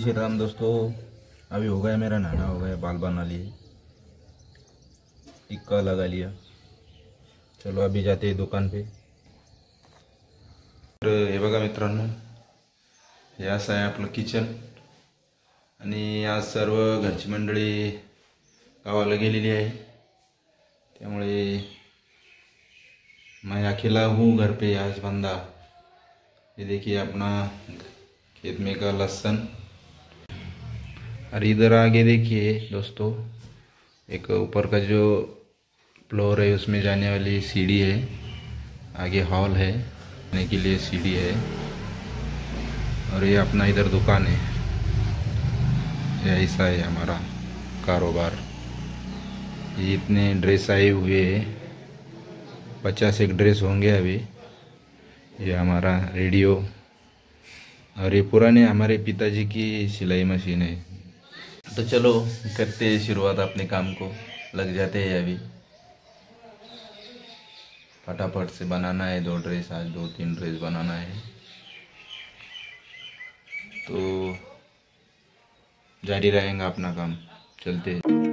श्री राम दोस्तों। अभी हो गया मेरा नहाना, हो गया, बाल बना लिए, टिक्का लगा लिया। चलो अभी जाते हैं दुकान पे। तर हे बघा मित्रांनो, हे असं आहे आपलं किचन आणि आज सर्व घरची मंडळी गावाला गेलेली आहे, त्यामुळे मैं अकेला हूँ घर पे आज बंदा। ये देखिए अपना खेत में का लहसुन, और इधर आगे देखिए दोस्तों एक ऊपर का जो फ्लोर है उसमें जाने वाली सीढ़ी है, आगे हॉल है, जाने के लिए सीढ़ी है, और ये अपना इधर दुकान है। ये ऐसा है हमारा कारोबार। ये इतने ड्रेस आए हुए हैं, 50 एक ड्रेस होंगे अभी। ये हमारा रेडियो, और ये पुराने हमारे पिताजी की सिलाई मशीन है। तो चलो करते हैं शुरुआत अपने काम को, लग जाते हैं अभी। फटाफट से बनाना है 2 ड्रेस, आज 2-3 ड्रेस बनाना है, तो जारी रहेगा अपना काम। चलते हैं।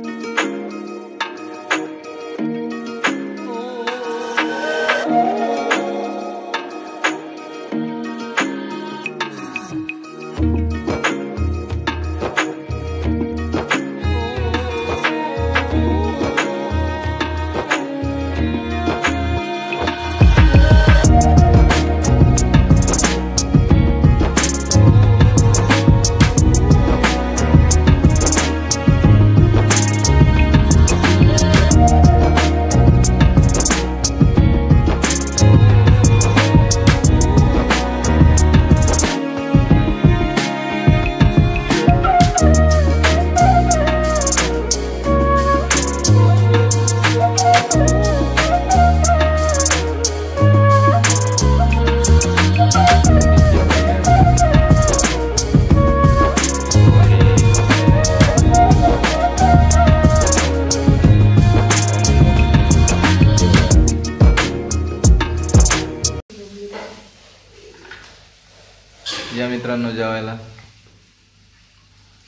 या मित्रांनो जेवायला,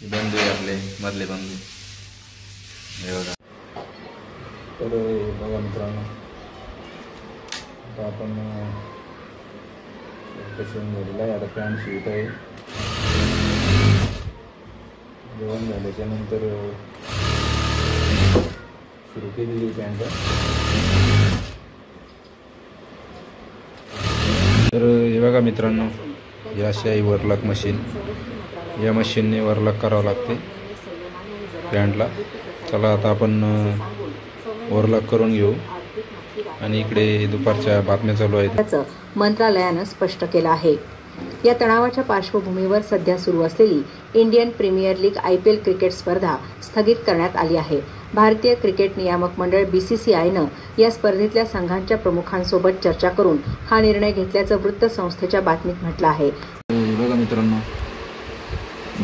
बंधू आहे आपले मधले बंधू, हे बघा। तर हे बघा मित्रांनो, आता आपण शिवून झालेला आहे, आता पॅन्ट शिवत आहे। जेवण झाल्याच्या नंतर सुरू केलेली पॅन्ट। तर हे बघा मित्रांनो, ही अशी आहे वरलॉक मशीन। या मशीनने वरलॉक करावं लागते पॅन्टला। चला आता आपण वरलॉक करून घेऊ। आणि इकडे दुपारच्या बातम्या चालू आहेत, मंत्रालयानं स्पष्ट केलं आहे। या तणावाच्या पार्श्वभूमीवर सध्या सुरू असलेली Indian premier league IPL cricket स्पर्धा स्थगित करण्यात आली आहे। भारतीय क्रिकेट नियामक मंडळ BCCIनं या स्पर्धेतल्या संघांच्या प्रमुखांसोबत चर्चा करून हा निर्णय घेतल्याचं वृत्तसंस्थेच्या बातमीत म्हटलं आहे। बघा मित्रांनो,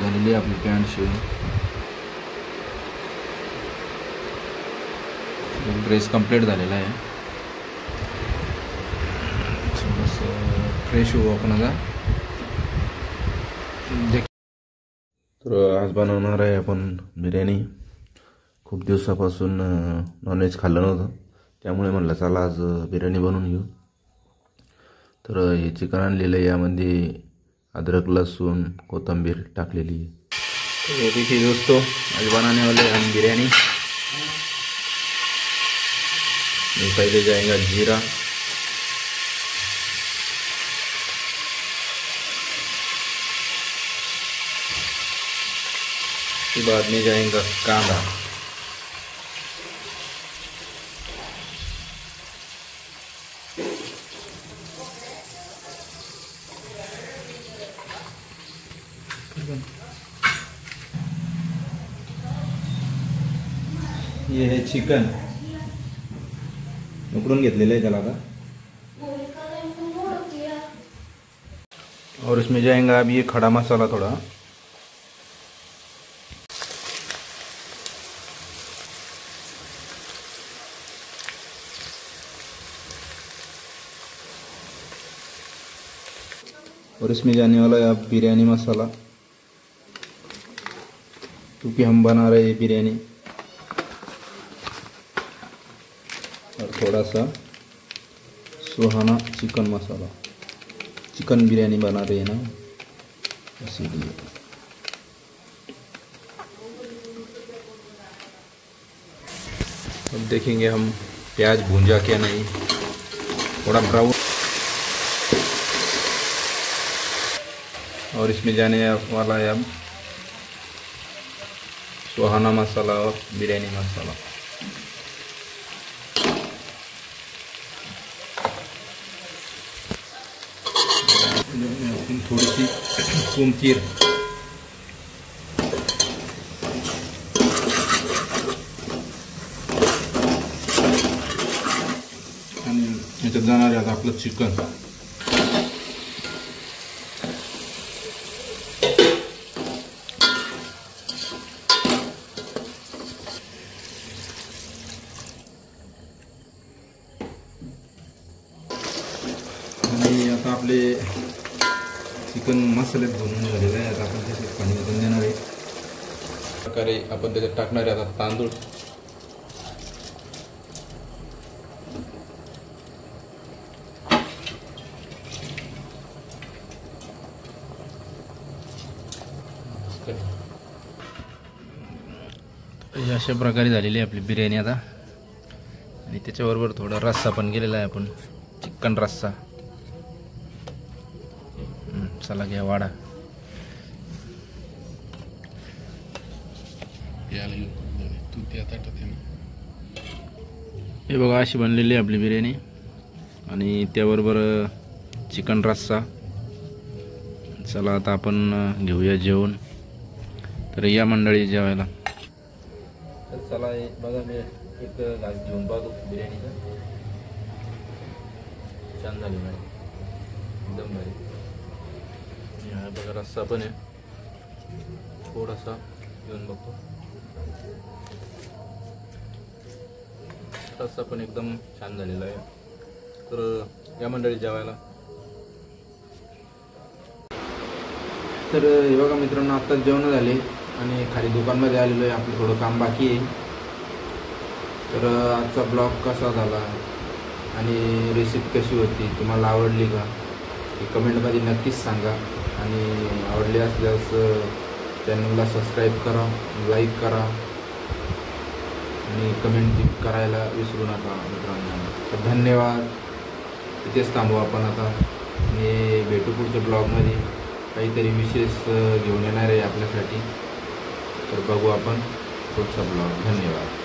झालेली आपली पॅन्ट शिवून, ड्रेस कंप्लीट झालेला आहे। फ्रेश होऊ आपण आता। तर आज बनवणार आहे आपण बिर्याणी। खूप दिवसापासून नॉनव्हेज खाल्लं नव्हतं, त्यामुळे म्हणलं चला आज बिर्याणी बनवून घेऊ। तर हे चिकन आणलेलं आहे, यामध्ये अदरक लहसुन कोथिंबीर टाकलेली है। तो ये देखिए दोस्तों, आज बनाने वाले हम बिरयानी। पहले जाएगा जीरा, उसके बाद में जाएगा कांदा, ये है चिकन उकडून घेतलेलं आहे त्याला आता। और इसमें जाएगा अब ये खड़ा मसाला थोड़ा, और इसमें जाने वाला है अब बिरयानी मसाला। क्योंकि हम बना रहे हैं बिरयानी और थोड़ा सा सुहाना चिकन मसाला, चिकन बिरयानी बना रहे हैं ना, इसीलिए। अब देखेंगे हम प्याज भूंजा क्या नहीं, थोड़ा ब्राउन, और इसमें जाने वाला है अब सुहाना मसाला और बिरयानी मसाला। थोड़ी सी कुमतीर, आणि याच्यात जाणार आहे आता आपलं चिकन। आणि आता आपले चिकन मसाल्यात भरून झालेलं आहे। आता आपण त्याच्यात पाणी घालून देणार आहे। प्रकारे आपण त्याच्यात टाकणार आहे आता तांदूळ। अशा प्रकारे झालेली आहे आपली बिर्याणी आता, आणि त्याच्याबरोबर थोडा रस्सा पण गेलेला आहे आपण, चिकन रस्सा। चला घ्या वाडा। हे बघा अशी बनलेली आहे आपली बिर्याणी, आणि त्याबरोबर चिकन रस्सा। चला आता आपण घेऊया जेवण। तर या मंडळी जेवायला। तर चला बघा, मी एक घास घेऊन पाहतो बिर्याणीचा। छान झाली मॅडम, एकदम भारी। हा बघा रस्सा पण आहे, थोडासा घेऊन बघतो। रस्सा पण एकदम छान झालेला आहे। तर या मंडळी जेवायला। तर हे बघा मित्रांनो, आत्ताच जेवण झाले आणि खाली दुकानमध्ये आलेलो आहे। आपलं थोडं काम बाकी आहे। तर आजचा ब्लॉग कसा झाला आणि रेसिपी कशी होती, तुम्हाला आवडली का हे कमेंटमध्ये नक्कीच सांगा। आणि आवडली असल्यास चॅनलला सबस्क्राईब करा, लाईक करा आणि कमेंट करायला विसरू नका मित्रांनो। तर धन्यवाद। इथेच थांबू आपण आता। मी भेटू पुढच्या ब्लॉगमध्ये, काहीतरी विशेष घेऊन येणार आहे आपल्यासाठी। तर बघू आपण पुढचा ब्लॉग। धन्यवाद।